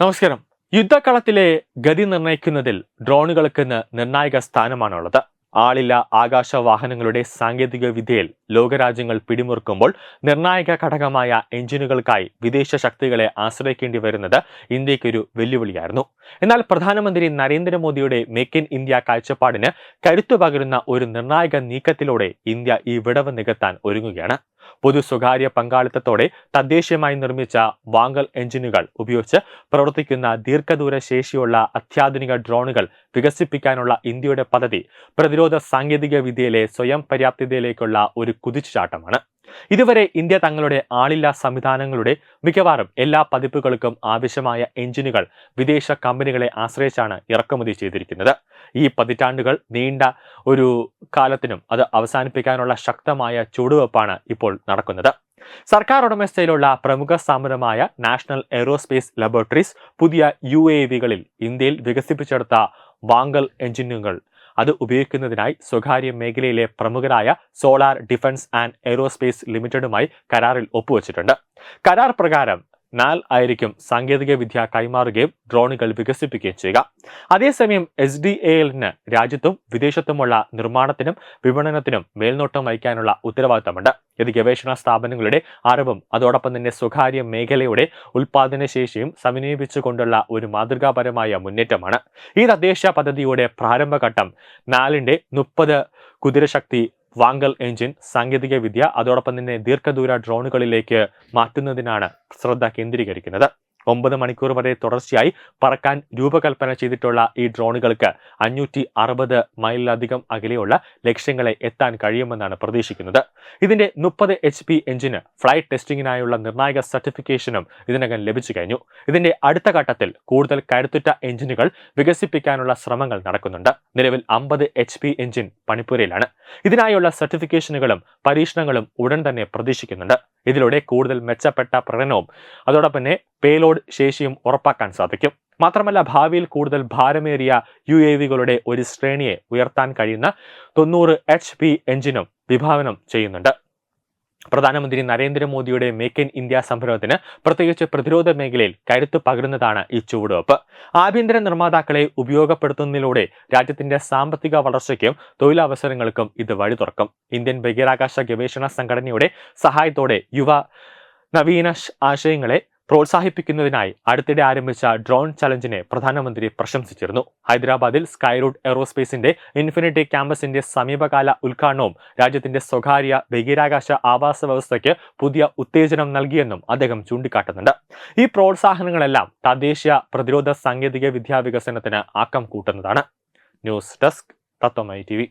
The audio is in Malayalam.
നമസ്കാരം. യുദ്ധക്കളത്തിലെ ഗതി നിർണ്ണയിക്കുന്നതിൽ ഡ്രോണുകൾക്ക് നിർണായക സ്ഥാനമാണുള്ളത്. ആളില്ല ആകാശ വാഹനങ്ങളുടെ സാങ്കേതിക വിദ്യയിൽ ലോകരാജ്യങ്ങൾ പിടിമുറുക്കുമ്പോൾ നിർണായക ഘടകമായ എഞ്ചിനുകൾക്കായി വിദേശ ശക്തികളെ ആശ്രയിക്കേണ്ടി വരുന്നത് ഇന്ത്യക്കൊരു വെല്ലുവിളിയായിരുന്നു. എന്നാൽ പ്രധാനമന്ത്രി നരേന്ദ്രമോദിയുടെ മേക്ക് ഇൻ ഇന്ത്യ കാഴ്ചപ്പാടിന് കരുത്തു പകരുന്ന ഒരു നിർണായക നീക്കത്തിലൂടെ ഇന്ത്യ ഈ വിടവ് നികത്താൻ ഒരുങ്ങുകയാണ്. പൊതു സ്വകാര്യ പങ്കാളിത്തത്തോടെ തദ്ദേശീയമായി നിർമ്മിച്ച വാങ്കൽ എഞ്ചിനുകൾ ഉപയോഗിച്ച് പ്രവർത്തിക്കുന്ന ദീർഘദൂര ശേഷിയുള്ള അത്യാധുനിക ഡ്രോണുകൾ വികസിപ്പിക്കാനുള്ള ഇന്ത്യയുടെ പദ്ധതി പ്രതിരോധ സാങ്കേതിക വിദ്യയിലെ സ്വയം പര്യാപ്തതയിലേക്കുള്ള ഒരു കുതിച്ചുചാട്ടമാണ്. ഇതുവരെ ഇന്ത്യ തങ്ങളുടെ ആളില്ലാ സംവിധാനങ്ങളുടെ മിക്കവാറും എല്ലാ പതിപ്പുകൾക്കും ആവശ്യമായ എഞ്ചിനുകൾ വിദേശ കമ്പനികളെ ആശ്രയിച്ചാണ് ഇറക്കുമതി ചെയ്തിരിക്കുന്നത്. ഈ പതിറ്റാണ്ടുകൾ നീണ്ട ഒരു കാലത്തിനും അത് അവസാനിപ്പിക്കാനുള്ള ശക്തമായ ചുവടുവെപ്പാണ് ഇപ്പോൾ നടക്കുന്നത്. സർക്കാർ ഉടമസ്ഥയിലുള്ള പ്രമുഖ സ്ഥാപനമായ നാഷണൽ എയ്റോസ്പേസ് ലബോറട്ടറീസ് പുതിയ UAVകളിൽ ഇന്ത്യയിൽ വികസിപ്പിച്ചെടുത്ത വാങ്കൽ എഞ്ചിനുകൾ അത് ഉപയോഗിക്കുന്നതിനായി സ്വകാര്യ മേഖലയിലെ പ്രമുഖരായ സോളാർ ഡിഫൻസ് ആൻഡ് എയ്റോസ്പേസ് ലിമിറ്റഡുമായി കരാറിൽ ഒപ്പുവച്ചിട്ടുണ്ട്. കരാർ പ്രകാരം NAL ആയിരിക്കും സാങ്കേതിക വിദ്യ കൈമാറുകയും ഡ്രോണുകൾ വികസിപ്പിക്കുകയും ചെയ്യുക. അതേസമയം SDAL-ന് രാജ്യത്തും വിദേശത്തുമുള്ള നിർമ്മാണത്തിനും വിപണനത്തിനും മേൽനോട്ടം വഹിക്കാനുള്ള ഉത്തരവാദിത്തമുണ്ട്. ഇത് ഗവേഷണ സ്ഥാപനങ്ങളുടെ അറിവും അതോടൊപ്പം തന്നെ സ്വകാര്യ മേഖലയുടെ ഉൽപാദനശേഷിയും സമന്വയിപ്പിച്ചുകൊണ്ടുള്ള ഒരു മാതൃകാപരമായ മുന്നേറ്റമാണ്. ഈ തദ്ദേശീയ പദ്ധതിയുടെ പ്രാരംഭഘട്ടം NAL-ന്റെ 30 കുതിരശക്തി വാങ്കൽ എഞ്ചിൻ സാങ്കേതിക വിദ്യ അതോടൊപ്പം തന്നെ ദീർഘദൂര ഡ്രോണുകളിലേക്ക് മാറ്റുന്നതിനാണ് ശ്രദ്ധ കേന്ദ്രീകരിക്കുന്നത്. 9 മണിക്കൂർ വരെ തുടർച്ചയായി പറക്കാൻ രൂപകൽപ്പന ചെയ്തിട്ടുള്ള ഈ ഡ്രോണുകൾക്ക് 560 മൈലിലധികം അകലെയുള്ള ലക്ഷ്യങ്ങളെ എത്താൻ കഴിയുമെന്നാണ് പ്രതീക്ഷിക്കുന്നത്. ഇതിന്റെ 30 HP എഞ്ചിന് ഫ്ലൈറ്റ് ടെസ്റ്റിംഗിനായുള്ള നിർണായക സർട്ടിഫിക്കേഷനും ഇതിനകം ലഭിച്ചു കഴിഞ്ഞു. ഇതിന്റെ അടുത്ത ഘട്ടത്തിൽ കൂടുതൽ കരുത്തുറ്റ എഞ്ചിനുകൾ വികസിപ്പിക്കാനുള്ള ശ്രമങ്ങൾ നടക്കുന്നുണ്ട്. നിലവിൽ 50 HP എഞ്ചിൻ പണിപ്പുരയിലാണ്. ഇതിനായുള്ള സർട്ടിഫിക്കേഷനുകളും പരീക്ഷണങ്ങളും ഉടൻ തന്നെ പ്രതീക്ഷിക്കുന്നുണ്ട്. ഇതിലൂടെ കൂടുതൽ മെച്ചപ്പെട്ട പ്രകടനവും അതോടൊപ്പം തന്നെ പേലോഡ് ശേഷിയും ഉറപ്പാക്കാൻ സാധിക്കും. മാത്രമല്ല ഭാവിയിൽ കൂടുതൽ ഭാരമേറിയ UAVകളുടെ ഒരു ശ്രേണിയെ ഉയർത്താൻ കഴിയുന്ന 90 HP എഞ്ചിനും വിഭാവനം ചെയ്യുന്നുണ്ട്. പ്രധാനമന്ത്രി നരേന്ദ്രമോദിയുടെ മേക്ക് ഇൻ ഇന്ത്യ സംരംഭത്തിന് പ്രത്യേകിച്ച് പ്രതിരോധ മേഖലയിൽ കരുത്ത് പകരുന്നതാണ് ഈ ചുവടുവെപ്പ്. ആഭ്യന്തര നിർമ്മാതാക്കളെ ഉപയോഗപ്പെടുത്തുന്നതിലൂടെ രാജ്യത്തിന്റെ സാമ്പത്തിക വളർച്ചയ്ക്കും തൊഴിലവസരങ്ങൾക്കും ഇത് വഴി തുറക്കും. ഇന്ത്യൻ ബഹിരാകാശ ഗവേഷണ സംഘടനയുടെ സഹായത്തോടെ യുവ നവീന ആശയങ്ങളെ പ്രോത്സാഹിപ്പിക്കുന്നതിനായി അടുത്തിടെ ആരംഭിച്ച ഡ്രോൺ ചലഞ്ചിനെ പ്രധാനമന്ത്രി പ്രശംസിച്ചിരുന്നു. ഹൈദരാബാദിൽ സ്കൈറൂട്ട് എയ്റോസ്പേസിന്റെ ഇൻഫിനിറ്റി ക്യാമ്പസിന്റെ സമീപകാല ഉദ്ഘാടനവും രാജ്യത്തിന്റെ സ്വകാര്യ ബഹിരാകാശ ആവാസ വ്യവസ്ഥയ്ക്ക് പുതിയ ഉത്തേജനം നൽകിയെന്നും അദ്ദേഹം ചൂണ്ടിക്കാട്ടുന്നുണ്ട്. ഈ പ്രോത്സാഹനങ്ങളെല്ലാം തദ്ദേശീയ പ്രതിരോധ സാങ്കേതിക വിദ്യാ വികസനത്തിന് ആക്കം കൂട്ടുന്നതാണ്. News desk Tatwamayi TV.